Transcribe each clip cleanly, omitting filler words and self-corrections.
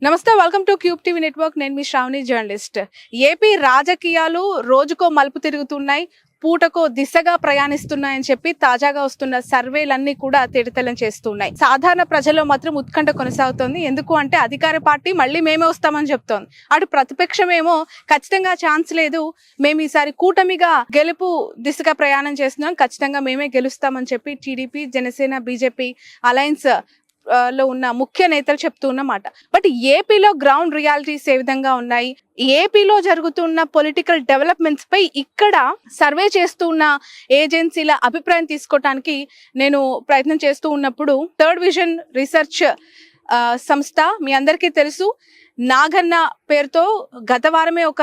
నమస్తే, welcome to cube TV network. నేను మీ Shravani, journalist. AP రాజకీయాలు రోజుకో మలుపు తిరుగుతున్నాయి, పూటకో దిశగా ప్రయాణిస్తున్నాయని చెప్పి తాజాగా వస్తున్న సర్వేలన్నీ కూడా తేటతెల్లం చేస్తున్నాయి. సాధారణ ప్రజల్లో మాత్రం ఉత్కంఠ కొనసాగుతోంది. ఎందుకు అంటే అధికార పార్టీ మళ్ళీ మేమే వస్తామని చెప్తోంది. అటు ప్రతిపక్షమేమో ఖచ్చితంగా ఛాన్స్ లేదు, మేము ఈసారి కూటమిగా గెలుపు దిశగా ప్రయాణం చేస్తున్నాం, ఖచ్చితంగా మేమే గెలుస్తామని చెప్పి టీడీపీ, జనసేన, బీజేపీ అలయన్స్ లో ఉన్న ముఖ్య నేతలు చెప్తూ ఉన్నమాట. బట్ ఏపీలో గ్రౌండ్ రియాలిటీస్ ఏ విధంగా ఉన్నాయి, ఏపీలో జరుగుతున్న పొలిటికల్ డెవలప్మెంట్స్ పై ఇక్కడ సర్వే చేస్తున్న ఏజెన్సీల అభిప్రాయం తీసుకోవటానికి నేను ప్రయత్నం చేస్తూ ఉన్నప్పుడు థర్డ్ విజన్ రీసెర్చ్ సంస్థ, మీ అందరికీ తెలుసు, నాగన్న పేరుతో గత వారమే ఒక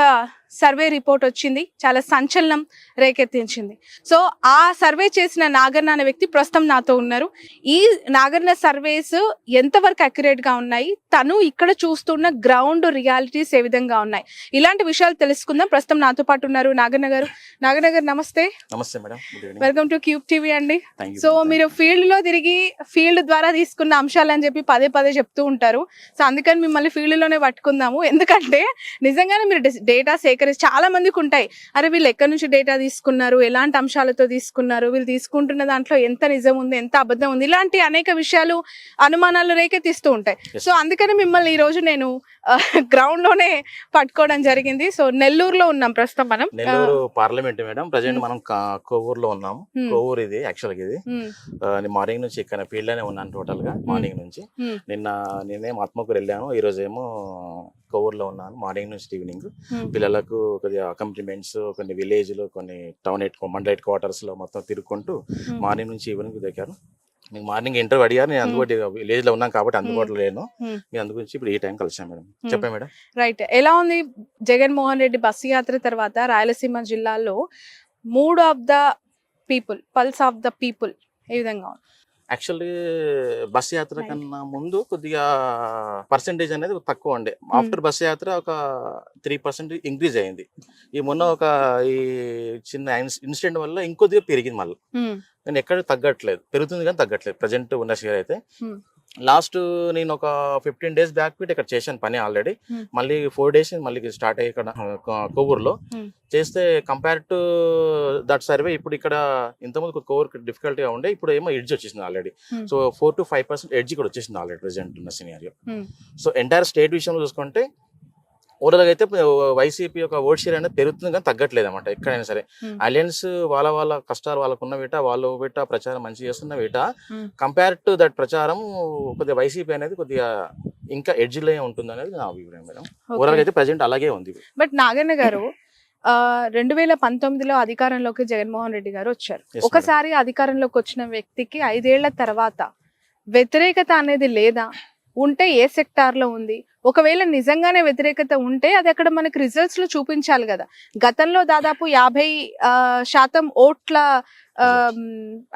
సర్వే రిపోర్ట్ వచ్చింది, చాలా సంచలనం రేకెత్తించింది. సో ఆ సర్వే చేసిన నాగన్న అనే వ్యక్తి ప్రస్తుతం నాతో ఉన్నారు. ఈ నాగన్న సర్వేస్ ఎంతవరకు అక్యురేట్ గా ఉన్నాయి, తను ఇక్కడ చూస్తున్న గ్రౌండ్ రియాలిటీస్ ఏ విధంగా ఉన్నాయి, ఇలాంటి విషయాలు తెలుసుకుందాం. ప్రస్తుతం నాతో పాటు ఉన్నారు నాగన్న గారు. నాగన్న గారు నమస్తే. నమస్తే madam, welcome to cube TV అండి. సో మీరు ఫీల్డ్ లో తిరిగి ఫీల్డ్ ద్వారా తీసుకున్న అంశాలు అని చెప్పి పదే పదే చెప్తూ ఉంటారు. సో అందుకని మిమ్మల్ని ఫీల్డ్ లోనే పట్టుకుందాము. ఎందుకంటే నిజంగానే మీరు డేటా చాలా మందికి ఉంటాయి, అరే వీళ్ళు ఎక్కడి నుంచి డేటా తీసుకున్నారు, ఎలాంటి అంశాలతో తీసుకున్నారు, వీళ్ళు తీసుకుంటున్న దాంట్లో ఎంత నిజం ఉంది, ఎంత అబద్ధం ఉంది, ఇలాంటి అనేక విషయాలు, అనుమానాలు రేకెత్తిస్తూ ఉంటాయి. సో అందుకని మిమ్మల్ని ఈ రోజు నేను గ్రౌండ్ లోనే పట్టుకోవడం జరిగింది. సో నెల్లూరులో ఉన్నాం ప్రస్తుతం మనం. నెల్లూరు పార్లమెంట్ మేడం, ప్రజెంట్ మనం కోవూరులో ఉన్నాము. కోవూరు ఇది యాక్చువల్ గా ఇది మార్నింగ్ నుంచి ఇక్కడ ఫీల్డ్ లోనే ఉన్నాను టోటల్ గా. మార్నింగ్ నుంచి నేనేమో ఆత్మకూరు వెళ్ళాను, ఈ రోజు ఏమో కోవూరులో ఉన్నాను మార్నింగ్ నుంచి ఈవినింగ్. పిల్లలకు కొద్దిగా అకాంప్లిమెంట్స్, కొన్ని విలేజ్లు, కొన్ని టౌన్ మండల హెడ్ క్వార్టర్స్ లో మొత్తం తిరుగుకుంటూ మార్నింగ్ నుంచి ఈవినింగ్ దిగారు. మీకు మార్నింగ్ ఇంటర్వ్యూ అడిగారు, నేను అందుబాటు విలేజ్ లో ఉన్నాను కాబట్టి అందుబాటులో లేను, మీ అందుగురించి ఇప్పుడు ఈ టైం కలిసాను మేడం. చెప్పండి మేడం. రైట్, ఎలా ఉంది జగన్మోహన్ రెడ్డి బస్సు యాత్ర తర్వాత రాయలసీమ జిల్లాలో mood of the people, pulse of the people ఏ విధంగా ఉంది? యాక్చువల్లీ బస్ యాత్ర కన్నా ముందు కొద్దిగా పర్సెంటేజ్ అనేది తక్కువ ఉండే. ఆఫ్టర్ బస్ యాత్ర ఒక 3% ఇంక్రీజ్ అయింది. ఈ మొన్న ఒక ఈ చిన్న ఇన్సిడెంట్ వల్ల ఇంకొద్దిగా పెరిగింది మళ్ళీ. నేను ఎక్కడ తగ్గట్లేదు, పెరుగుతుంది కానీ తగ్గట్లేదు ప్రజెంట్ ఉన్న షేర్ అయితే. లాస్ట్ నేను ఒక 15 days బ్యాక్ ఇక్కడ చేశాను పని ఆల్రెడీ. మళ్ళీ 4 days మళ్ళీ స్టార్ట్ అయ్యి ఇక్కడ కోవూరులో చేస్తే కంపేర్ టు దట్ సర్వే ఇప్పుడు ఇక్కడ ఇంతకుముందు కోవూరు డిఫికల్ట్గా ఉండే, ఇప్పుడు ఏమో ఎడ్జ్ వచ్చేసింది ఆల్రెడీ. సో 4 to 5% ఎడ్జ్ ఇక్కడ వచ్చేసింది ఆల్రెడీ ప్రెసెంట్ ఉన్న సినారియో. సో ఎంటైర్ స్టేట్ విషయంలో చూసుకుంటే ఓవరాల్గా అయితే వైసీపీ యొక్క ఓట్ షేర్ అనేది పెరుగుతుంది కానీ తగ్గట్లేదు అనమాట. ఎక్కడైనా సరే అలయన్స్ వాళ్ళ కష్టాలు వాళ్ళకున్న వీట, వాళ్ళు వీట ప్రచారం మంచిగా చేస్తున్న వీట, కంపేర్ టు దట్ ప్రచారం కొద్దిగా వైసీపీ అనేది కొద్దిగా ఇంకా ఎడ్జ్లో ఉంటుంది అనేది నా అభిప్రాయం మేడం. ఓవరాల్గా అయితే ప్రజెంట్ అలాగే ఉంది. బట్ నాగన్న గారు 2019లో అధికారంలోకి జగన్మోహన్ రెడ్డి గారు వచ్చారు. ఒకసారి అధికారంలోకి వచ్చిన వ్యక్తికి 5 ఏళ్ల తర్వాత వ్యతిరేకత అనేది లేదా, ఉంటే ఏ సెక్టార్ లో ఉంది, ఒకవేళ నిజంగానే వ్యతిరేకత ఉంటే అది అక్కడ మనకి రిజల్ట్స్ లో చూపించాలి కదా. గతంలో దాదాపు 50% ఓట్ల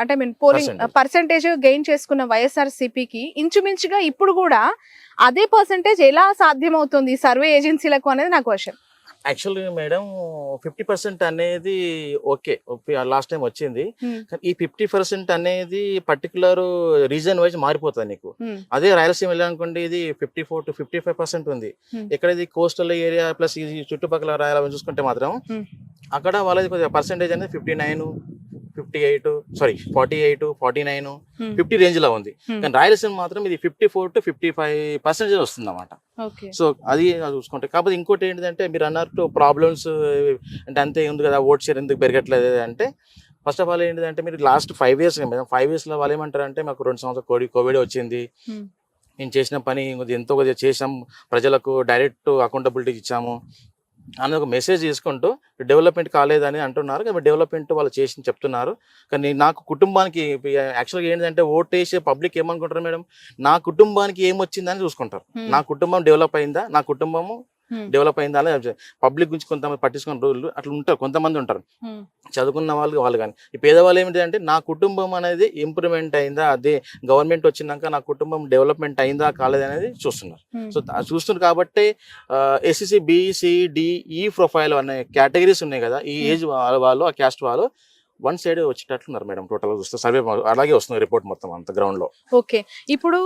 అంటే పోలింగ్ పర్సెంటేజ్ గెయిన్ చేసుకున్న వైఎస్ఆర్సీపీకి ఇంచుమించుగా ఇప్పుడు కూడా అదే పర్సెంటేజ్ ఎలా సాధ్యమవుతుంది సర్వే ఏజెన్సీలకు అనేది నా క్వశ్చన్. యాక్చువల్గా మేడం 50% అనేది ఓకే, లాస్ట్ టైం వచ్చింది. కానీ ఈ 50% అనేది పర్టికులర్ రీజన్ వైజ్ మారిపోతుంది నీకు. అదే రాయలసీమ వెళ్ళాలనుకోండి, ఇది 54 to 55% ఉంది. ఇక్కడ ఇది కోస్టల్ ఏరియా ప్లస్ ఇది చుట్టుపక్కల రాయాలని చూసుకుంటే మాత్రం అక్కడ వాళ్ళది కొద్దిగా పర్సెంటేజ్ అనేది 59, 58, 49, 50 రేంజ్ లో ఉంది. కానీ రాయలసీమ మాత్రం ఇది 54 to 55% వస్తుంది అన్నమాట. సో అది చూసుకుంటే కాకపోతే ఇంకోటి ఏంటంటే మీరు అన్నట్టు ప్రాబ్లమ్స్ అంటే అంతే ఉంది కదా, ఓట్ షేర్ ఎందుకు పెరగట్లేదు అంటే ఫస్ట్ ఆఫ్ ఆల్ ఏంటంటే మీరు లాస్ట్ 5 years లో వాళ్ళు ఏమంటారంటే మాకు 2 సంవత్సరాలు కోవిడ్ వచ్చింది, నేను చేసిన పని ఎంతో కొద్దిగా చేసాం, ప్రజలకు డైరెక్ట్ అకౌంటబిలిటీ ఇచ్చాము అని ఒక మెసేజ్ తీసుకుంటూ డెవలప్మెంట్ కాలేదని అంటున్నారు. కానీ డెవలప్మెంట్ వాళ్ళు చేసి చెప్తున్నారు. కానీ నాకు కుటుంబానికి యాక్చువల్గా ఏంటంటే ఓట్ వేసే పబ్లిక్ ఏమనుకుంటారు మేడం, నా కుటుంబానికి ఏమొచ్చిందని చూసుకుంటారు. నా కుటుంబం డెవలప్ అయిందా, నా కుటుంబము డెవలప్ అయిందా అని పబ్లిక్ గురించి కొంతమంది పట్టించుకున్న రోజులు అట్లా ఉంటారు, కొంతమంది ఉంటారు చదువుకున్న వాళ్ళు కానీ. ఈ పేదవాళ్ళు ఏమిటంటే నా కుటుంబం అనేది ఇంప్రూవ్మెంట్ అయిందా, అదే గవర్నమెంట్ వచ్చినాక నా కుటుంబం డెవలప్మెంట్ అయిందా కాలేదు అనేది చూస్తున్నారు. సో చూస్తున్నారు కాబట్టి ఎస్సీసీ బీసీ డి ఈ ప్రొఫైల్ అనే కేటగిరీస్ ఉన్నాయి కదా, ఈ ఏజ్ వాళ్ళు, ఆ క్యాస్ట్ వాళ్ళు వన్ సైడ్ వచ్చేటట్లున్నారు మేడం. టోటల్ చూస్తే సర్వే అలాగే వస్తుంది రిపోర్ట్ మొత్తం అంత గ్రౌండ్ లో. ఓకే, ఇప్పుడు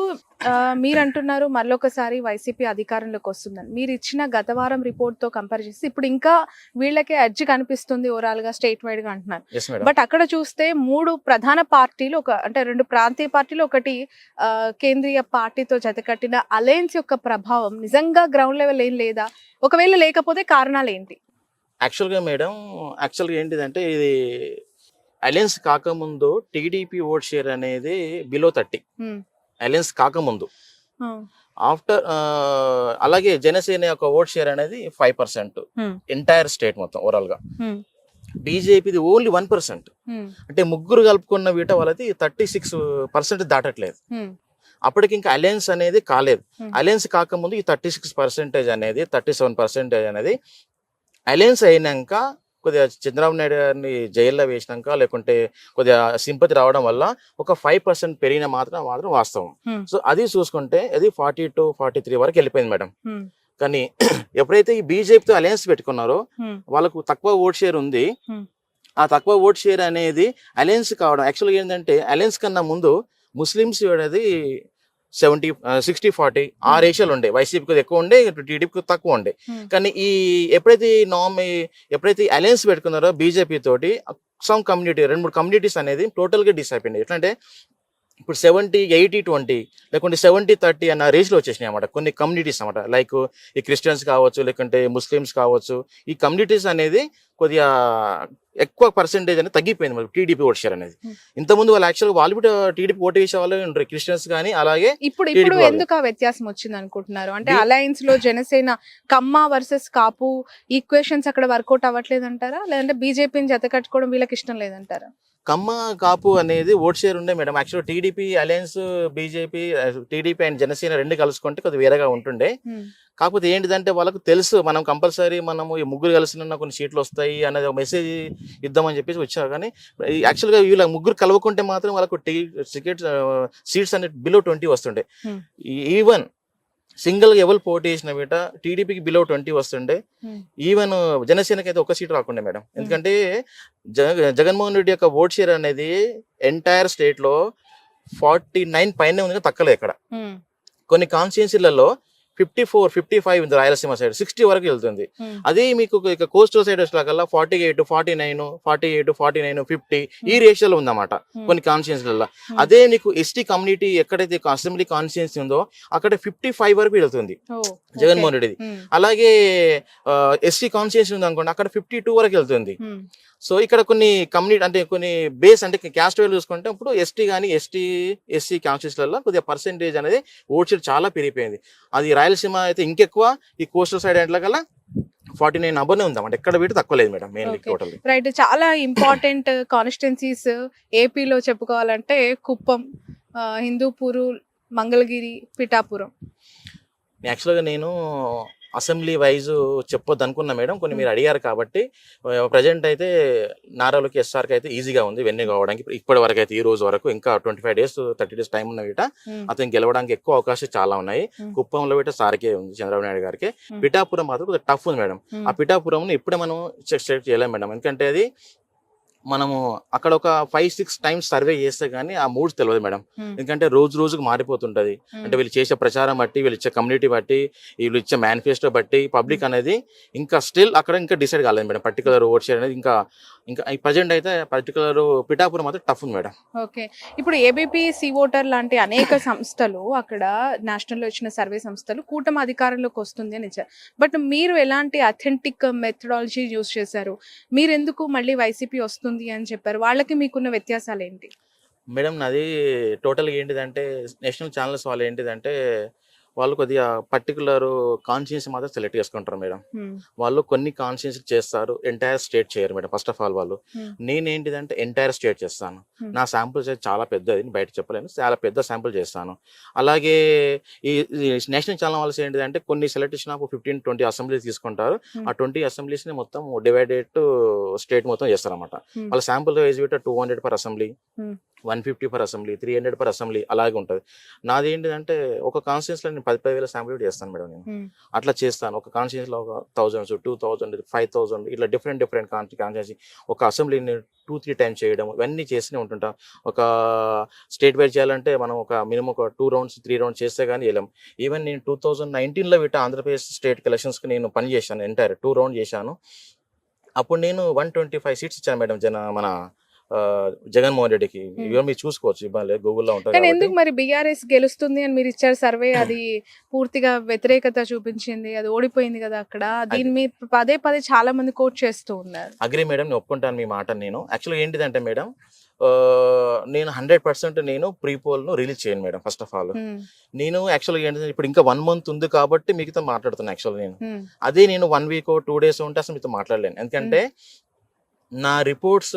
మీరు అంటున్నారు మళ్ళొకసారి వైసీపీ అధికారంలోకి వస్తుందని. మీరు ఇచ్చిన గత వారం రిపోర్ట్ తో కంపేర్ చేసి ఇప్పుడు ఇంకా వీళ్ళకే ఎడ్జ్ కనిపిస్తుంది ఓవరాల్ గా స్టేట్ వైడ్ గా అంటున్నారు. Yes madam. బట్ అక్కడ చూస్తే 3 ప్రధాన పార్టీలు అంటే 2 ప్రాంతీయ పార్టీలు, ఒకటి కేంద్రీయ పార్టీతో జతకట్టిన అలయన్స్ యొక్క ప్రభావం నిజంగా గ్రౌండ్ లెవెల్ ఏం లేదా? ఒకవేళ లేకపోతే కారణాలు ఏంటి? యాక్చువల్గా మేడం, యాక్చువల్గా ఏంటిదంటే ఇది అలయన్స్ కాకముందు టీడీపీ ఓట్ షేర్ అనేది బిలో 30 అలయన్స్ కాకముందు. ఆఫ్టర్ అలాగే జనసేన యొక్క ఓట్ షేర్ అనేది 5% ఎంటైర్ స్టేట్ మొత్తం ఓవరాల్ గా. బీజేపీది ఓన్లీ 1%. అంటే ముగ్గురు కలుపుకున్న వీట వాళ్ళది 36% దాటట్లేదు. అప్పటికి ఇంకా అలయన్స్ అనేది కాలేదు. అలయన్స్ కాకముందు ఈ 36% అనేది 37% అనేది అలయన్స్ అయినాక కొద్దిగా చంద్రబాబు నాయుడు గారిని జైల్లో వేసినాక లేకుంటే కొద్దిగా సింపతి రావడం వల్ల ఒక 5% పెరిగిన మాత్రం వాస్తవం. సో అది చూసుకుంటే అది 42-43 వరకు వెళ్ళిపోయింది మేడం. కానీ ఎప్పుడైతే ఈ బీజేపీతో అలయన్స్ పెట్టుకున్నారో వాళ్ళకు తక్కువ ఓట్ షేర్ ఉంది. ఆ తక్కువ ఓట్ షేర్ అనేది అలయన్స్ కావడం యాక్చువల్గా ఏంటంటే అలయన్స్ కన్నా ముందు ముస్లిమ్స్ అనేది 60-40 ఆ రేషియోలు ఉండే. వైసీపీకి ఎక్కువ ఉండే, టీడీపీకి తక్కువ ఉండే. కానీ ఎప్పుడైతే అలయన్స్ పెట్టుకున్నారో బీజేపీ తోటి సమ్ కమ్యూనిటీ 2-3 కమ్యూనిటీస్ అనేది టోటల్ గా డిస్ అయిపోయింది. ఎట్లంటే ఇప్పుడు 70-80-20 లేకుంటే 70-30 అన్న రేషియోలో వచ్చేసినాయి అన్నమాట కొన్ని కమ్యూనిటీస్ అన్నమాట. లైక్ ఈ క్రిస్టియన్స్ కావచ్చు, లేకుంటే ముస్లిమ్స్ కావచ్చు. ఈ కమ్యూనిటీస్ అనేది కొద్దిగా ఎక్కువ పర్సెంటేజ్ అనేది తగ్గిపోయింది మరి టీడీపీ ఓట్ షేర్ అనేది. ఇంతకుముందు వాళ్ళు యాక్చువల్గా వాళ్ళు కూడా టీడీపీ ఓటు వేసే వాళ్ళు ఉంటారు, క్రిస్టియన్స్ కానీ. అలాగే ఇప్పుడు ఎందుకు ఆ వ్యత్యాసం వచ్చింది అనుకుంటున్నారు? అంటే అలయన్స్ లో జనసేన కమ్మ వర్సెస్ కాపు ఈక్వేషన్స్ అక్కడ వర్కౌట్ అవ్వట్లేదు అంటారా, లేదంటే బీజేపీని జత కట్టుకోవడం వీళ్ళకి ఇష్టం లేదంటారా? కమ్మ కాపు అనేది ఓట్ షేర్ ఉండే madam. Actual TDP alliance BJP TDP and Janasena రెండు కలుసుకుంటే కొద్దిగా వేరేగా ఉంటుండే. కాకపోతే ఏంటిదంటే వాళ్ళకు తెలుసు మనం కంపల్సరీ మనము ఈ ముగ్గురు కలిసిన కొన్ని సీట్లు వస్తాయి అనేది ఒక మెసేజ్ ఇద్దామని చెప్పేసి వచ్చారు. కానీ యాక్చువల్గా వీళ్ళ ముగ్గురు కలవకుంటే మాత్రం వాళ్ళకు సీట్స్ అనేది బిలో 20 వస్తుండే. ఈవెన్ సింగిల్ గా ఎవరు పోటీ చేసిన వీట టీడీపీకి బిలో 20 వస్తుండే. ఈవెన్ జనసేనకి అయితే ఒక్క సీట్ రాకుండే మేడం. ఎందుకంటే జగన్మోహన్ రెడ్డి యొక్క ఓట్ షేర్ అనేది ఎంటైర్ స్టేట్ లో 49 పైన ఉంది, తక్కలేదు ఇక్కడ. కొన్ని కాన్స్టిట్యున్సీలలో 54-55 ఉంది, రాయలసీమ సైడ్ 60 వరకు వెళ్తుంది. అదే మీకు ఇక కోస్టల్ సైడ్ వచ్చేలాగల్లా 48-49 50 ఈ రేషియోలో ఉందన్నమాట కొన్ని కాన్స్టిట్యున్సీలలో. అదే నీకు ఎస్టీ కమ్యూనిటీ ఎక్కడైతే అసెంబ్లీ కాన్స్టిట్యున్సీ ఉందో అక్కడ 55 వరకు వెళ్తుంది జగన్మోహన్ రెడ్డిది. అలాగే ఎస్టీ కాన్స్టిట్యున్సీ ఉంది అనుకోండి, అక్కడ 52 వరకు వెళ్తుంది. సో ఇక్కడ కొన్ని కమ్యూనిటీ అంటే కొన్ని బేస్ అంటే క్యాస్ట్ వైజ్ చూసుకుంటే ఇప్పుడు ఎస్టీ కానీ ఎస్సీ కాన్స్టిట్యూన్సీలలో కొద్దిగా పర్సెంటేజ్ అనేది ఓట్ షేర్ చాలా పెరిగిపోయింది. అది రాయలసీమ అయితే ఇంకెక్కువ, ఈ కోస్టల్ సైడ్ అంటే కల్లా 49 అబోనే ఉందామంటే ఎక్కడ వీటి తక్కువ లేదు మేడం. Mainly total right. చాలా ఇంపార్టెంట్ కాన్స్టిట్యున్సీస్ ఏపీలో చెప్పుకోవాలంటే కుప్పం, హిందూపూరు, మంగళగిరి, పిఠాపురం. యాక్చువల్గా నేను అసెంబ్లీ వైజ్ చెప్పొద్దు అనుకున్నా మేడం, కొన్ని మీరు అడిగారు కాబట్టి. ప్రజెంట్ అయితే నారా లోకేష్ ఎస్ఆర్కి అయితే ఈజీగా ఉంది వెన్ను కావడానికి. ఇప్పటి వరకు అయితే ఈ రోజు వరకు ఇంకా 25 days 30 days టైం ఉన్న వీట అతను గెలవడానికి ఎక్కువ అవకాశాలు చాలా ఉన్నాయి. కుప్పంలో వీట సార్కే ఉంది, చంద్రబాబు నాయుడు గారికి. పిఠాపురం మాత్రం కొద్దిగా టఫ్ ఉంది మేడం. ఆ పిఠాపురం ఇప్పుడే మనం చెక్ చేయలేం మేడం. ఎందుకంటే అది మనము అక్కడ ఒక 5-6 times సర్వే చేస్తే గానీ ఆ మూడ్స్ తెలియదు మేడం. ఎందుకంటే రోజుకు మారిపోతుంటది. అంటే వీళ్ళు చేసే ప్రచారం బట్టి, వీళ్ళు ఇచ్చే కమ్యూనిటీ బట్టి, వీళ్ళు ఇచ్చే మేనిఫెస్టో బట్టి పబ్లిక్ అనేది ఇంకా స్టిల్ అక్కడ ఇంకా డిసైడ్ కాలేదు మేడం. పర్టికులర్ ఓట్ షేర్ అనేది ఇంకా ప్రజెంట్ అయితే పర్టికులర్ పిఠాపురం మాత్రం టఫ్ ఉంది మేడం. ఓకే, ఇప్పుడు ఏబీపీ సి ఓటర్ లాంటి అనేక సంస్థలు అక్కడ నేషనల్ లో ఇచ్చిన సర్వే సంస్థలు కూటమి అధికారంలోకి వస్తుంది అని ఇచ్చారు. బట్ మీరు ఎలాంటి అథెంటిక్ మెథడాలజీ యూజ్ చేశారు? మీరు ఎందుకు మళ్ళీ వైసీపీ వస్తుంది అని చెప్పారు? వాళ్ళకి మీకున్న వ్యత్యాసాలు ఏంటి మేడం? నాది టోటల్గా ఏంటిదంటే నేషనల్ ఛానల్స్ వాళ్ళు ఏంటిదంటే వాళ్ళు కొద్దిగా పర్టికులర్ కాన్స్టిట్యున్సీ మాత్రం సెలెక్ట్ చేసుకుంటారు మేడం. వాళ్ళు కొన్ని కాన్స్టిట్యున్సీ చేస్తారు, ఎంటైర్ స్టేట్ చేయరు మేడం. ఫస్ట్ ఆఫ్ ఆల్ వాళ్ళు, నేనేంటిదంటే ఎంటైర్ స్టేట్ చేస్తాను. నా శాంపుల్ చాలా పెద్దది, బయట చెప్పలేను, చాలా పెద్ద శాంపుల్ చేస్తాను. అలాగే ఈ నేషనల్ ఛానల్ వాళ్ళు ఏంటిదంటే కొన్ని సెలెక్ట్ చేసిన 15-20 అసెంబ్లీస్ తీసుకుంటారు. ఆ 20 అసెంబ్లీస్ ని మొత్తం డివైడెడ్ స్టేట్ మొత్తం చేస్తారు అనమాట. వాళ్ళ sample wise 200 per assembly, 150 per assembly, 300 per assembly అలాగే ఉంటుంది. నాది ఏంటిదంటే ఒక కాన్స్టిట్యూన్సీలో నేను 10,000 శాంపుల్ చేస్తాను మేడం నేను. అట్లా చేస్తాను. ఒక కాన్స్టిట్యూన్సీలో ఒక 1000, 2000, 5000 ఇట్లా డిఫరెంట్ కాన్స్టిట్యూన్సీ ఒక అసెంబ్లీని 2-3 టైమ్స్ చేయడం ఇవన్నీ చేస్తూనే ఉంటుంటాం. ఒక స్టేట్ వైడ్ చేయాలంటే మనం ఒక మినిమం ఒక 2 రౌండ్స్ 3 రౌండ్స్ చేస్తే కానీ వెళ్ళాం. ఈవెన్ నేను 2019లో ఆంధ్రప్రదేశ్ స్టేట్ ఎలక్షన్స్కి నేను పని చేశాను. ఎంటైర్ 2 రౌండ్ చేశాను. అప్పుడు నేను 125 సీట్స్ ఇచ్చాను మేడం మన జగన్మోహన్ రెడ్డికి. ఇవన్నీ మీరు చూసుకోవచ్చు, ఇబ్బంది గూగుల్లో ఉంటుంది. కానీ ఎందుకు మరి బీఆర్ఎస్ గెలుస్తుంది అని మీరు ఇచ్చారు సర్వే, అది పూర్తిగా వ్యతిరేకత చూపించింది, అది ఓడిపోయింది కదా అక్కడ. దీన్ని మీరు పదే పదే చాలా మంది కోట్ చేస్తూ ఉన్నారు. అగ్రి మేడం, నేను ఒప్పుకుంటాను మీ మాట. నేను యాక్చువల్గా ఏంటిదంటే మేడం, నేను 100% నేను ప్రీపోల్ను రిలీజ్ చేయను మేడం. ఫస్ట్ ఆఫ్ ఆల్ నేను యాక్చువల్గా ఏంటంటే ఇప్పుడు ఇంకా 1 మంత్ ఉంది కాబట్టి మీతో మాట్లాడుతున్నాను. యాక్చువల్గా నేను అదే నేను 1 వీక్ 2 డేస్ ఉంటే అసలు మీతో మాట్లాడలేను. ఎందుకంటే నా రిపోర్ట్స్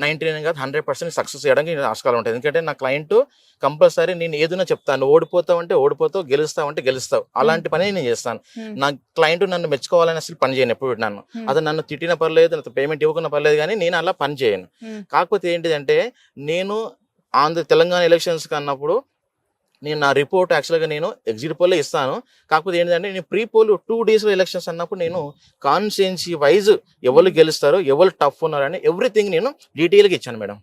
99 కాదు 100% సక్సెస్ చేయడానికి ఆస్కారం ఉంటుంది. ఎందుకంటే నా క్లయింట్ కంపల్సరీ నేను ఏదైనా చెప్తాను, ఓడిపోతావు అంటే ఓడిపోతావు, గెలుస్తావు అంటే గెలుస్తావు, అలాంటి పని నేను చేస్తాను. నా క్లయింట్ నన్ను మెచ్చుకోవాలని అసలు పని చేయను ఎప్పుడు. అతను నన్ను తిట్టిన పర్లేదు, నాకు పేమెంట్ ఇవ్వకున్న పర్లేదు, కానీ నేను అలా పని చేయను. కాకపోతే ఏంటిదంటే నేను తెలంగాణ ఎలక్షన్స్ అన్నప్పుడు నేను నా రిపోర్ట్ యాక్చువల్గా నేను ఎగ్జిట్ పోల్లో ఇస్తాను. కాకపోతే ఏంటంటే నేను ప్రీ పోల్ 2 డేస్లో ఎలక్షన్స్ అన్నప్పుడు నేను కాన్స్టిట్యుయెన్సీ వైజ్ ఎవరు గెలుస్తారో, ఎవరు టఫ్ ఉన్నారని ఎవ్రీథింగ్ నేను డీటెయిల్గా ఇచ్చాను మేడం.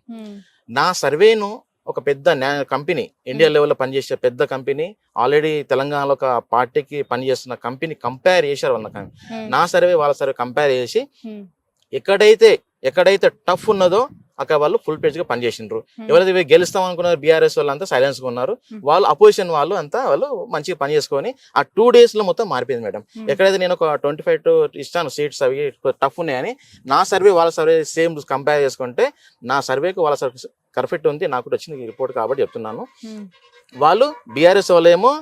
నా సర్వేను ఒక పెద్ద కంపెనీ, ఇండియా లెవెల్లో పనిచేసే పెద్ద కంపెనీ, ఆల్రెడీ తెలంగాణలో ఒక పార్టీకి పనిచేస్తున్న కంపెనీ కంపేర్ చేశారు వాళ్ళ నా సర్వే వాళ్ళ సర్వే కంపేర్ చేసి ఎక్కడైతే టఫ్ ఉన్నదో అక్కడ వాళ్ళు ఫుల్ పేజ్ గా పనిచేసిండ్రు. ఎవరైతే గెలుస్తాం అనుకున్నారు బీఆర్ఎస్ వాళ్ళు అంతా సైలెన్స్ గా ఉన్నారు. వాళ్ళు అపోజిషన్ వాళ్ళు మంచిగా పని చేసుకొని ఆ 2 days లో మొత్తం మారిపోయింది మేడం. ఎక్కడైతే నేను ఒక 25 ఇస్తాను సీట్స్, అవి టఫ్ ఉన్నాయని నా సర్వే వాళ్ళ సర్వే సేమ్ కంపేర్ చేసుకుంటే నా సర్వేకి వాళ్ళ సర్వే పర్ఫెక్ట్ ఉంది. నాకు వచ్చింది రిపోర్ట్ కాబట్టి చెప్తున్నాను. వాళ్ళు బీఆర్ఎస్ వాళ్ళు ఏమో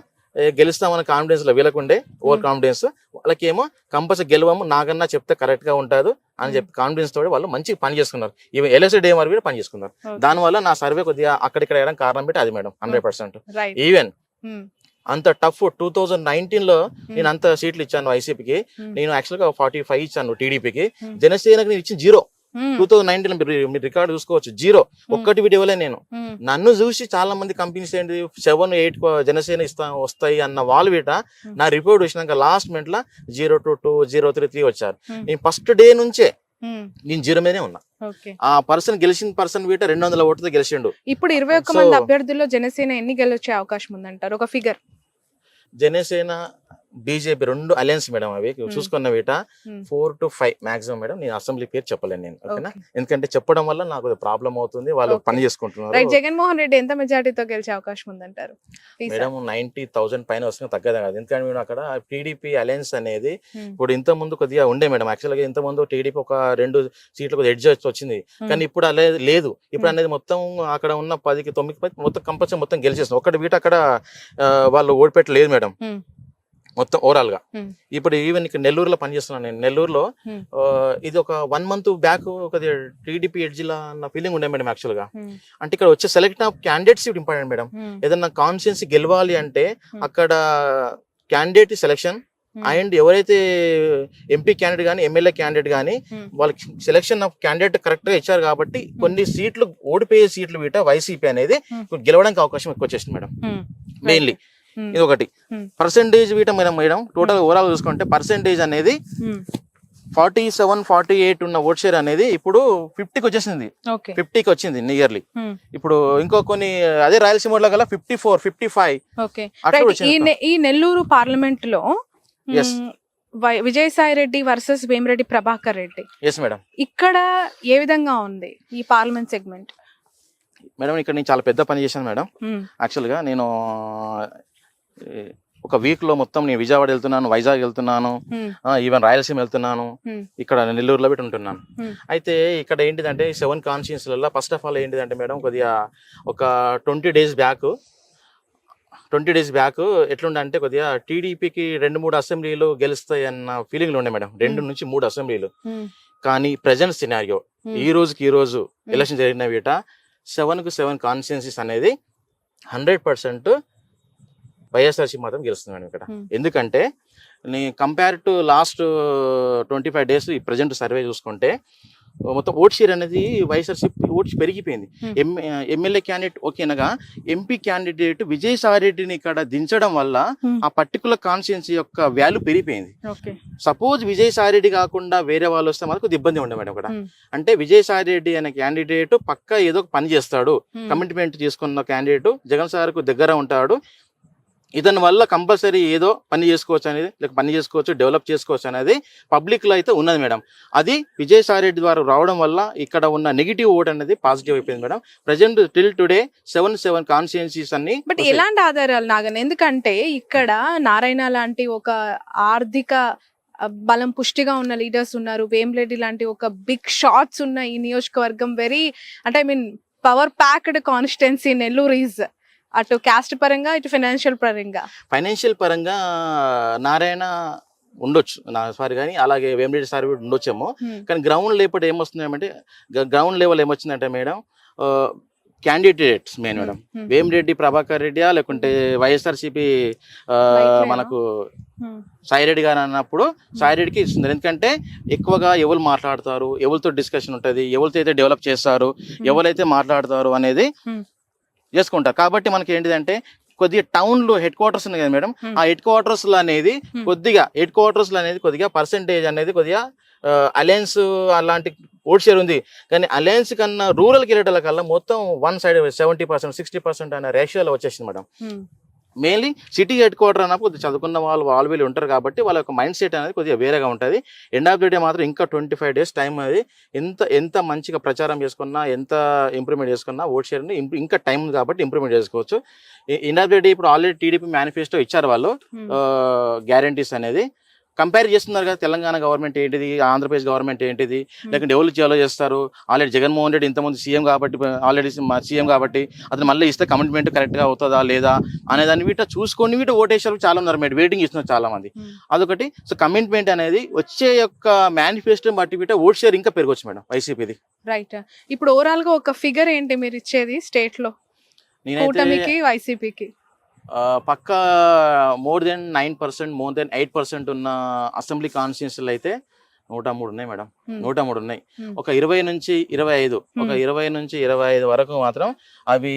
గెలుస్తామన్న కాన్ఫిడెన్స్ లో వీళ్ళకుండే ఓవర్ కాన్ఫిడెన్స్, వాళ్ళకేమో కంపల్సరీ గెలవము నాకన్నా చెప్తే కరెక్ట్ గా ఉంటుంది అని చెప్పి కాన్ఫిడెన్స్ తోటి వాళ్ళు మంచిగా పని చేసుకున్నారు. ఈవెన్ ఎలక్షన్ డే మరి కూడా పని చేసుకున్నారు. దానివల్ల నా సర్వే కొద్దిగా అక్కడిక్కడ వేయడం కారణం పెట్టి అది మేడం 100%. ఈవెన్ అంత టఫ్ 2019లో నేను అంత సీట్లు ఇచ్చాను వైసీపీకి, నేను యాక్చువల్గా 45 ఇచ్చాను టీడీపీకి, జనసేనకి నేను ఇచ్చిన 0. 2019 మీరు రికార్డు చూసుకోవచ్చు, 0 ఒక్కటి వీడియోలే. నేను నన్ను చూసి చాలా మంది కంపెనీస్ ఏంటి 7-8 జనసేన వస్తాయి అన్న వాళ్ళు నా రిపోర్ట్ వచ్చినాక లాస్ట్ మినిట్ లో 0-2, 0-3 వచ్చారు. నేను ఫస్ట్ డే నుంచే నేను 0 మీదనే ఉన్నా. ఆ పర్సన్ గెలిచిన పర్సన్ 200 ఓటుతో గెలిచిండు. ఇప్పుడు 21 మంది అభ్యర్థుల్లో జనసేన ఎన్ని గెలిచే అవకాశం ఉందంటారు, ఒక figure? Janasena BJP 2 alliance madam, అవి చూసుకున్న 4 to 5 మాక్సిమం మేడం. నేను అసెంబ్లీ పేరు చెప్పలేను నేను, ఓకేనా? ఎందుకంటే చెప్పడం వల్ల నాకు ప్రాబ్లం అవుతుంది, వాళ్ళు పని చేసుకుంటున్నారు. జగన్మోహన్ రెడ్డి ఎంత మెజారిటీతో గెలిచే అవకాశం ఉందంటారు? మేడం 90,000 పైన వస్తుంది, తగ్గదా కాదు. ఎందుకంటే మేము అక్కడ టీడీపీ అలయన్స్ అనేది ఇప్పుడు ఇంత ముందు కొద్దిగా ఉండే మేడం. యాక్చువల్గా ఇంత ముందు టీడీపీ ఒక 2 సీట్లు కొద్దిగా ఎడ్జ్ వచ్చింది, కానీ ఇప్పుడు అలా లేదు. ఇప్పుడు అనేది మొత్తం అక్కడ ఉన్న 10కి 9 మొత్తం కంపల్సరీ మొత్తం గెలిచేస్తుంది. ఒకటి అక్కడ వాళ్ళు ఓడిపెట్టలేదు మేడం మొత్తం ఓవరాల్ గా. ఇప్పుడు ఈవెన్ ఇక్కడ నెల్లూరులో పనిచేస్తున్నాను నేను. నెల్లూరులో ఇది ఒక 1 month బ్యాక్ ఒక టీడీపీ ఎడ్జిలా అన్న ఫీలింగ్ ఉండే మేడం. యాక్చువల్ గా అంటే ఇక్కడ వచ్చే select of candidates important madam. ఏదన్నా కాన్స్టిట్యుయెన్సీ గెలవాలి అంటే అక్కడ క్యాండిడేట్ సెలెక్షన్ అండ్ ఎవరైతే ఎంపీ క్యాండిడేట్ కానీ ఎమ్మెల్యే క్యాండిడేట్ కానీ వాళ్ళకి సెలెక్షన్ ఆఫ్ క్యాండిడేట్ కరెక్ట్ గా ఇచ్చారు కాబట్టి కొన్ని సీట్లు ఓడిపోయే సీట్లు వైసీపీ అనేది గెలవడానికి అవకాశం ఎక్కువ వచ్చేసింది మేడం. మెయిన్లీ ఇది ఒకటి. పర్సెంటేజ్ మేడం టోటల్ ఓవరాల్ చూసుకుంటే పర్సెంటేజ్ అనేది 47-48 ఉన్న ఓట్ షేర్ అనేది ఇప్పుడు 50కి వచ్చేసింది, 50కి వచ్చింది నియర్లీ. ఇప్పుడు ఇంకో కొన్ని అదే రాయలసీమలో గల 54-55. ఈ నెల్లూరు పార్లమెంట్ లో Vijayasai Reddy versus Vemireddy Prabhakar Reddy, yes madam, ఇక్కడ ఏ విధంగా ఉంది ఈ పార్లమెంట్ సెగ్మెంట్? మేడం ఇక్కడ నేను చాలా పెద్ద పని చేశాను మేడం. యాక్చువల్గా నేను ఒక వీక్ లో మొత్తం నేను విజయవాడ వెళ్తున్నాను, వైజాగ్ వెళ్తున్నాను, ఈవెన్ రాయలసీమ వెళ్తున్నాను, ఇక్కడ నెల్లూరులో ఉంటున్నాను. అయితే ఇక్కడ ఏంటిదంటే 7 కాన్స్టిట్యుయెన్సీలలో ఫస్ట్ ఆఫ్ ఆల్ ఏంటిదంటే మేడం కొద్దిగా ఒక 20 days బ్యాక్ ఎట్లుండే కొద్దిగా టీడీపీకి 2-3 అసెంబ్లీలు గెలుస్తాయి అన్న ఫీలింగ్లు ఉండే మేడం, 2 నుంచి 3 అసెంబ్లీలు. కానీ ప్రజెంట్ సినారియో ఈ రోజు ఎలక్షన్ జరిగిన 7 కాన్స్టిట్యుయెన్సీస్ అనేది 100% వైఎస్ఆర్సీ మాత్రం గెలుస్తుంది మేడం ఇక్కడ. ఎందుకంటే నీ కంపేర్ టు లాస్ట్ 25 days ఈ ప్రజెంట్ సర్వే చూసుకుంటే మొత్తం ఓట్ షేర్ అనేది వైఎస్ఆర్సీపీ ఓట్స్ పెరిగిపోయింది. ఎమ్మెల్యే క్యాండిడేట్ ఓకేనగా ఎంపీ క్యాండిడేట్ విజయసాయి రెడ్డిని ఇక్కడ దించడం వల్ల ఆ పర్టికులర్ కాన్స్టిట్యున్సీ యొక్క వాల్యూ పెరిగిపోయింది. సపోజ్ విజయసాయి రెడ్డి కాకుండా వేరే వాళ్ళు వస్తే మనకు కొద్దిగా ఇబ్బంది ఉండే మేడం ఇక్కడ. అంటే విజయసాయి రెడ్డి అనే క్యాండిడేట్ పక్కా ఏదో ఒక పని చేస్తాడు, కమిట్మెంట్ తీసుకున్న క్యాండిడేట్ జగన్ సార్ కు దగ్గర ఉంటాడు, ఇతని వల్ల కంపల్సరీ ఏదో పని చేసుకోవచ్చు అనేది, లేక పని చేసుకోవచ్చు, డెవలప్ చేసుకోవచ్చు అనేది పబ్లిక్ లో అయితే ఉన్నది మేడం. అది విజయసాయి రెడ్డి ద్వారా రావడం వల్ల ఇక్కడ ఉన్న నెగిటివ్ ఓట్ అనేది పాజిటివ్ అయిపోయింది madam. Present till today 7 constituencies అన్ని. బట్ ఎలాంటి ఆధారాలు నాగన్, ఎందుకంటే ఇక్కడ నారాయణ లాంటి ఒక ఆర్థిక బలం పుష్టిగా ఉన్న లీడర్స్ ఉన్నారు, వేమిరెడ్డి లాంటి ఒక బిగ్ షాట్స్ ఉన్న ఈ నియోజకవర్గం వెరీ అంటే I mean power packed constituency Nellore is, అటు క్యాస్ట్ పరంగా ఇటు ఫైనాన్షియల్ పరంగా నారాయణ ఉండొచ్చు సారీ, కానీ అలాగే వేమిరెడ్డి సార్ కూడా ఉండొచ్చేమో. కానీ గ్రౌండ్ లెవెల్ ఏమొస్తుందంటే ఏమొచ్చిందంటే madam candidates main madam Vemireddy Prabhakar రెడ్డియా లేకుంటే వైఎస్ఆర్సీపీ మనకు సాయిరెడ్డి గారు అన్నప్పుడు సాయిరెడ్డికి ఇస్తుంది. ఎందుకంటే ఎక్కువగా ఎవరు మాట్లాడతారు, ఎవరితో డిస్కషన్ ఉంటుంది, ఎవరితో అయితే డెవలప్ చేస్తారు, ఎవరైతే మాట్లాడతారు అనేది చేసుకుంటారు. కాబట్టి మనకి ఏంటిదంటే కొద్దిగా టౌన్ లో హెడ్ క్వార్టర్స్ ఉంది కదా మేడం, ఆ హెడ్ క్వార్టర్స్ లో అనేది కొద్దిగా పర్సెంటేజ్ అనేది కొద్దిగా అలయన్స్ అలాంటి ఓట్ షేర్ ఉంది. కానీ అలయన్స్ కన్నా రూరల్ కిరీటాల కల్లా మొత్తం వన్ సైడ్ 70%, 60% అనే రేషియోలో వచ్చేసింది madam. Mainly city head quarter అన్నప్పుడు కొద్దిగా చదువుకున్న వాళ్ళు వీళ్ళు ఉంటారు కాబట్టి వాళ్ళ యొక్క మైండ్ సెట్ అనేది కొద్దిగా వేరేగా ఉంటుంది. ఎండ్ ఆఫ్ ది డే మాత్రం ఇంకా 25 days టైం అది. ఎంత మంచిగా ప్రచారం చేసుకున్నా, ఎంత ఇంప్రూవ్మెంట్ చేసుకున్నా ఓట్ షేర్ని ఇంకా టైం ఉంది కాబట్టి ఇంప్రూవ్మెంట్ చేసుకోవచ్చు. ఎండ్ ఆఫ్ ది డే ఇప్పుడు ఆల్రెడీ టీడీపీ మేనిఫెస్టో ఇచ్చారు వాళ్ళు, గ్యారంటీస్ అనేది కంపేర్ చేస్తున్నారు కదా, తెలంగాణ గవర్నమెంట్ ఏంటిది, ఆంధ్రప్రదేశ్ గవర్నమెంట్ ఏంటిది, లేకుంటే ఎవరు చేయాలో చేస్తారు. ఆల్రెడీ జగన్మోహన్ రెడ్డి ఇంతమంది సీఎం కాబట్టి అతను మళ్ళీ ఇస్తే కమిట్మెంట్ కరెక్ట్గా అవుతుందా లేదా అనేదాన్ని వీట చూసుకొని ఓటేసారు చాలా ఉన్నారు మేడం, వెయిటింగ్ ఇస్తున్నారు చాలా మంది. అదొకటి. సో కమిట్మెంట్ అనేది వచ్చే యొక్క మేనిఫెస్టో బట్టి వీట ఓట్ షేర్ ఇంకా పెరగవచ్చు మేడం వైసీపీది. రైట్. ఇప్పుడు ఓవరాల్ గా ఒక ఫిగర్ ఏంటి మీరు ఇచ్చేది స్టేట్ లో కూటమికి వైసీపీకి? పక్కా మోర్ దెన్ 9%, మోర్ దెన్ 8% ఉన్న అసెంబ్లీ కాన్స్టిట్యున్సీలు అయితే 103 ఉన్నాయి మేడం. 103 ఉన్నాయి. ఒక 20 నుంచి 25 వరకు మాత్రం అవి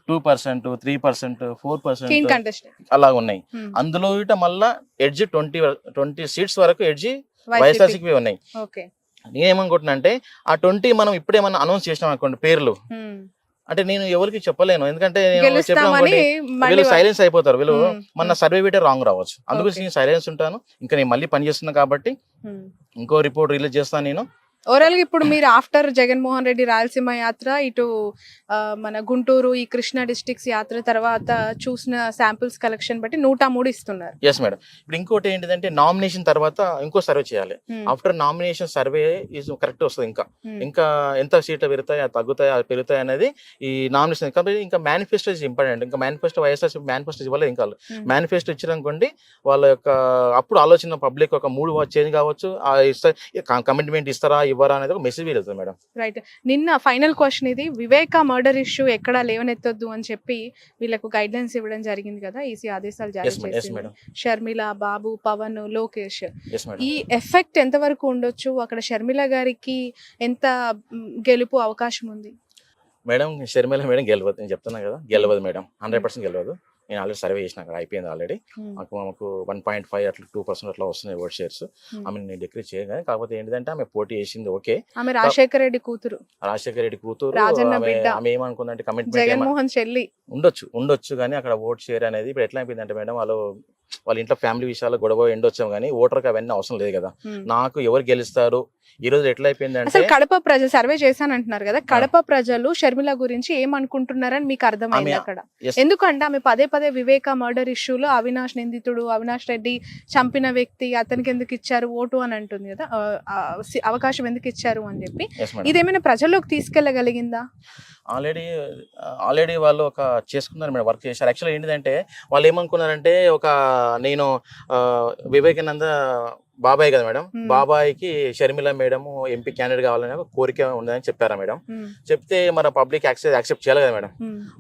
2%, 3%, 4% అలా ఉన్నాయి. అందులో ఇట మళ్ళా ఎడ్జి 20 సీట్స్ వరకు ఎడ్జి వైఎస్ఆర్సీపీ ఉన్నాయి. నేనేమనుకుంటున్నా అంటే ఆ 20 మనం ఇప్పుడేమన్నా అనౌన్స్ చేసినాం అనుకోండి పేర్లు, అంటే నేను ఎవరికి చెప్పలేను, ఎందుకంటే వీళ్ళు సైలెన్స్ అయిపోతారు. వీళ్ళు మన సర్వే వీటే రాంగ్ రావచ్చు, అందుకోసం నేను సైలెన్స్ ఉంటాను. ఇంకా నేను మళ్ళీ పని చేస్తున్నా కాబట్టి ఇంకో రిపోర్ట్ రిలీజ్ చేస్తాను నేను. ఓవరాల్ గా ఇప్పుడు మీరు ఆఫ్టర్ జగన్మోహన్ రెడ్డి రాయలసీమ యాత్ర, ఇటు మన గుంటూరు ఈ కృష్ణా డిస్ట్రిక్ట్స్ యాత్ర తర్వాత చూసిన శాంపిల్స్ కలెక్షన్ బట్టి 103 ఇస్తున్నారు. Yes madam. ఇప్పుడు ఇంకోటి ఏంటిదంటే నామినేషన్ తర్వాత ఇంకో సర్వే చేయాలి. After nomination survey is correct వస్తుంది. ఇంకా ఎంత సీట్లు పెరుగుతాయి, తగ్గుతాయి, పెరుగుతాయి అనేది ఈ నామినేషన్. కాబట్టి ఇంకా మేనిఫెస్టో ఇస్ ఇంపార్టెంట్. ఇంకా మేనిఫెస్టో వైఎస్ఆర్ మేనిఫెస్టో ఇవ్వలేదు, ఇంకా మేనిఫెస్టో ఇచ్చారనుకోండి వాళ్ళ యొక్క అప్పుడు ఆలోచన పబ్లిక్ ఒక మూడు చేంజ్ కావచ్చు, కమిట్మెంట్ ఇస్తారా ఇవ్వరా అనేది ఒక మెసేజ్ వెళ్తుంది మేడం. రైట్. నిన్న ఫైనల్ క్వశ్చన్ ఇది, వివేక మర్డర్ ఇష్యూ ఎక్కడా లేవనెత్తొద్దు అని చెప్పి వీళ్ళకు గైడ్ లైన్స్ ఇవ్వడం జరిగింది కదా, ఈసీ ఆదేశాలు జారీ చేసింది. షర్మిల, బాబు, పవన్, లోకేష్, ఈ ఎఫెక్ట్ ఎంత వరకు ఉండొచ్చు? అక్కడ షర్మిల గారికి ఎంత గెలుపు అవకాశం ఉంది? మేడం షర్మిల మేడం గెలవదు, నేను చెప్తున్నా కదా, గెలవదు మేడం, 100% గెలవదు. నేను ఆల్రెడీ సర్వే చేసిన, అక్కడ అయిపోయింది ఆల్రెడీ. మాకు 1.5 అట్లా 2% అట్లా వస్తున్నాయి ఓట్ షేర్స్. ఆమె నేను డిక్రీజ్ చేయగానే, కాకపోతే ఏంటంటే ఆమె పోటీ చేసింది ఓకే, ఆమె రాజశేఖర రెడ్డి కూతురు, ఆమె ఏమనుకుందంటే కమిట్మెంట్ జగన్మోహన్ చెల్లి ఉండొచ్చు కానీ అక్కడ ఓట్ షేర్ అనేది ఇప్పుడు ఎట్లా అయిపోయిందంటే మేడం, వాళ్ళ ఇంట్లో ఫ్యామిలీ విషయాలు గొడవ ఎండొచ్చాం కానీ ఓటర్కి అవన్నీ అవసరం లేదు కదా. నాకు ఎవరు గెలుస్తారు ఈ రోజు ఎట్లా అయిపోయిందంటే, కడప ప్రజలు సర్వే చేశానంటున్నారు కదా, కడప ప్రజలు షర్మిల గురించి ఏమనుకుంటున్నారని మీకు అర్థమైంది అక్కడ? ఎందుకంటే ఆమె పదే వివేక మర్డర్ ఇష్యూలో అవినాష్ నిందితుడు, అవినాష్ రెడ్డి చంపిన వ్యక్తి, అతనికి ఎందుకు ఇచ్చారు ఓటు అని అంటుంది కదా, అవకాశం ఎందుకు ఇచ్చారు అని చెప్పి. ఇదేమైనా ప్రజల్లోకి తీసుకెళ్లగలిగిందా? ఆల్రెడీ వాళ్ళు ఒక చేసుకున్నారు మేడం, వర్క్ చేశారు. యాక్చువల్గా ఏంటిదంటే వాళ్ళు ఏమనుకున్నారంటే ఒక నేను వివేకానంద బాబాయ్ కదా మేడం, బాబాయ్కి షర్మిల మేడం ఎంపీ క్యాండిడేట్ కావాలనే ఒక కోరిక ఉందని చెప్పారా మేడం. చెప్తే మన పబ్లిక్ యాక్సెప్ట్ చేయాలి కదా మేడం.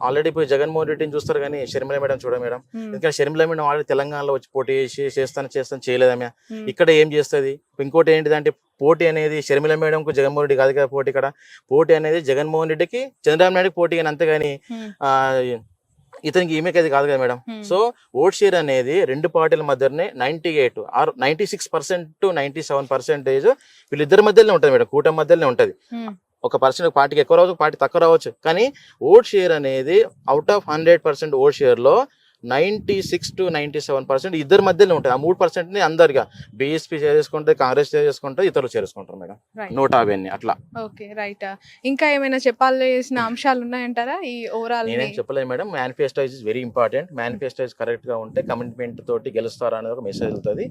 ఆల్రెడీ ఇప్పుడు జగన్మోహన్ రెడ్డిని చూస్తారు కానీ షర్మిల మేడం చూడ మేడం. ఎందుకంటే షర్మిల మేడం ఆల్రెడీ తెలంగాణలో వచ్చి పోటీ చేసి చేస్తాను చేయలేదమ్మ. ఇక్కడ ఏం చేస్తుంది? ఇంకోటి ఏంటిదంటే పోటీ అనేది షర్మిల మేడంకు జగన్మోహన్ రెడ్డి కాదు కదా పోటీ. ఇక్కడ పోటీ అనేది జగన్మోహన్ రెడ్డికి చంద్రబాబు నాయుడుకి పోటీ కానీ అంతేగాని ఇతనికి ఈమెకి అది కాదు కదా మేడం. సో ఓట్ షేర్ అనేది రెండు పార్టీల మధ్యనే 98 ఆర్ 96% to 97% వీళ్ళిద్దరి మధ్యలోనే ఉంటుంది మేడం, కూటమి మధ్యలోనే ఉంటుంది. ఒక పార్టీకి ఎక్కువ రావచ్చు, పార్టీ తక్కువ రావచ్చు, కానీ ఓట్ షేర్ అనేది అవుట్ ఆఫ్ 100% ఓట్ షేర్ లో 96 to 97% ఇద్దరి మధ్యలో ఉంటుంది. ఆ 3% అందరిగా బీఎస్పీ చేసుకుంటే, కాంగ్రెస్ చేసుకుంటే, ఇతరులు చేసుకుంటారు మేడం. 150 అట్లా. Okay right. ఇంకా ఏమైనా చెప్పాల్సిన అంశాలు ఉన్నాయంటారా ఈ ఓవరాల్? నేనేం చెప్పలేదు madam. Manifesto is very important. Manifesto is correct గా ఉంటే కమిట్మెంట్ తోటి గెలుస్తారా అనేది ఒక మెసేజ్ వెళ్తుంది.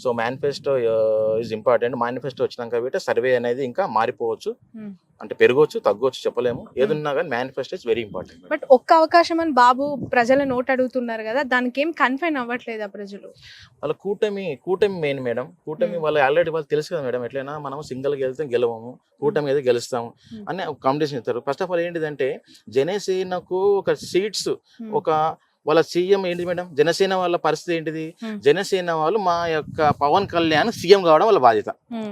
So manifesto is important. Manifesto వచ్చినాక వీట సర్వే అనేది ఇంకా మారిపోవచ్చు, అంటే పెరగవచ్చు తగ్గవచ్చు చెప్పలేము. ఏదున్నా కానీ manifesto is very important. But ఒక్క అవకాశం అని బాబు ప్రజల నోట్ అడుగుతున్నారు కదా, దానికి ఏం కన్ఫైన్ అవ్వట్లేదా ప్రజలు? వాళ్ళ కూటమి మెయిన్ మేడం. కూటమి వాళ్ళు ఆల్రెడీ వాళ్ళు తెలుసు కదా మేడం, ఎట్లయినా మనం సింగిల్ వెళ్తే గెలవము, కూటమి అయితే గెలుస్తాము అని ఒక కాంపిటీషన్ ఇస్తారు. ఫస్ట్ ఆఫ్ ఆల్ ఏంటిదంటే జనసేనకు ఒక సీట్స్, ఒక వాళ్ళ సీఎం ఏంటి మేడం, జనసేన వాళ్ళ పరిస్థితి ఏంటిది? జనసేన వాళ్ళు మా యొక్క పవన్ కళ్యాణ్ సీఎం కావడం వాళ్ళ బాధ్యత.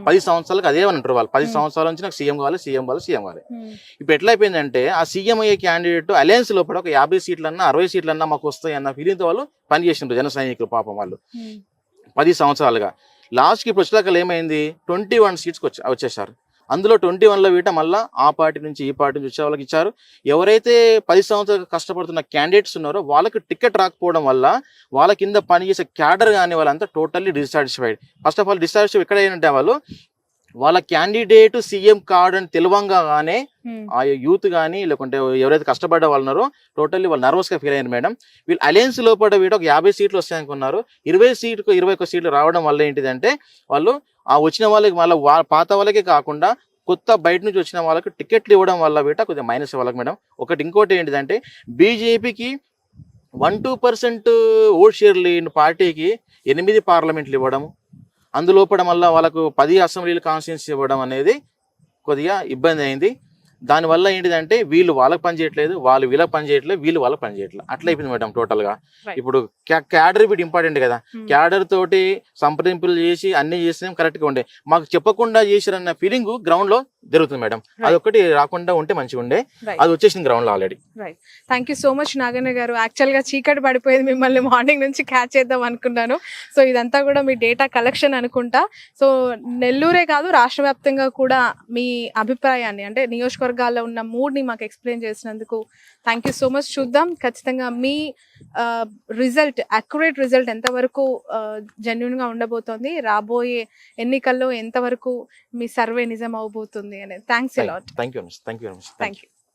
10 సంవత్సరాలకు అదే అంటారు వాళ్ళు. 10 సంవత్సరాల నుంచి నాకు సీఎం కావాలి. ఇప్పుడు ఎట్లా అయిపోయిందంటే ఆ సీఎం అయ్యే క్యాండిడేట్ అలయన్స్ లోపల ఒక 50 సీట్లన్నా 60 సీట్లన్నా మాకు వస్తాయి అన్న ఫీలింగ్తో వాళ్ళు పనిచేసిండ్రు జన సైనికులు పాపం వాళ్ళు 10 సంవత్సరాలుగా. లాస్ట్కి ఇప్పుడు వచ్చేదాకా ఏమైంది, 21 సీట్స్కి వచ్చేసారు. అందులో 21లో వీట మళ్ళీ ఆ పార్టీ నుంచి ఈ పార్టీ నుంచి వచ్చే వాళ్ళకి ఇచ్చారు. ఎవరైతే 10 సంవత్సరాలు కష్టపడుతున్న క్యాండిడేట్స్ ఉన్నారో వాళ్ళకి టికెట్ రాకపోవడం వల్ల వాళ్ళ కింద పనిచేసే క్యాడర్ కానీ వాళ్ళంతా totally dissatisfied. First of all dissatisfied ఎక్కడ ఏంటంటే వాళ్ళ క్యాండిడేట్ సీఎం కార్డు అని తెలివంగానే ఆ యూత్ కానీ లేకుంటే ఎవరైతే కష్టపడ్డ వాళ్ళు ఉన్నారో టోటల్లీ వాళ్ళు నర్వస్ గా ఫీల్ అయ్యారు మేడం. వీళ్ళు అలయన్స్ లోపల వీట ఒక 50 సీట్లు వస్తాయనుకున్నారు. 21 సీట్లు రావడం వల్ల ఏంటిదంటే వాళ్ళు ఆ వచ్చిన వాళ్ళకి మళ్ళీ పాత వాళ్ళకే కాకుండా కొత్త బయట నుంచి వచ్చిన వాళ్ళకి టికెట్లు ఇవ్వడం వల్ల వీట కొద్దిగా మైనస్ వాళ్ళకి మేడం. ఇంకోటి ఏంటిదంటే బీజేపీకి 1-2% ఓట్ షేర్ లేని పార్టీకి 8 పార్లమెంట్లు ఇవ్వడం, అందులోపల మళ్ళీ వాళ్ళకు 10 అసెంబ్లీలు కాన్స్టిట్యూన్సీ ఇవ్వడం అనేది కొద్దిగా ఇబ్బంది అయింది. దానివల్ల ఏంటిదంటే వీళ్ళు వాళ్ళకి పని చేయట్లేదు, వాళ్ళు వీళ్ళకి పని చేయట్లేదు, వీళ్ళు వాళ్ళకి పని చేయట్లేదు, అట్లా అయిపోయింది మేడం టోటల్ గా. ఇప్పుడు క్యాడర్ ఇప్పుడు ఇంపార్టెంట్ కదా, క్యాడర్ తోటి సంప్రదింపులు చేసి అన్ని చేసినా కరెక్ట్ గా ఉండే, మాకు చెప్పకుండా చేసిరన్న ఫీలింగ్ గ్రౌండ్ లో జరుగుతుంది మేడం. అదొకటి రాకుండా ఉంటే మంచిగా ఉండే, అది వచ్చేసింది గ్రౌండ్ లో already. Right, thank you so much Naganna గారు. యాక్చువల్ గా చీకటి పడిపోయింది, మిమ్మల్ని మార్నింగ్ నుంచి క్యాచ్ చేద్దాం అనుకున్నాను. సో ఇదంతా కూడా మీ డేటా కలెక్షన్ అనుకుంటా. సో నెల్లూరే కాదు రాష్ట్ర వ్యాప్తంగా కూడా మీ అభిప్రాయాన్ని, అంటే నియోజకవర్గాల్లో ఉన్న మూడ్ని మాకు ఎక్స్ప్లెయిన్ చేసినందుకు థ్యాంక్ యూ సో మచ్. చూద్దాం ఖచ్చితంగా మీ రిజల్ట్, అక్యురేట్ రిజల్ట్ ఎంతవరకు జెన్యున్ గా ఉండబోతోంది, రాబోయే ఎన్నికల్లో ఎంతవరకు మీ సర్వే నిజం అవబోతుంది అనేది. Thanks a lot. Thank you. Thank you.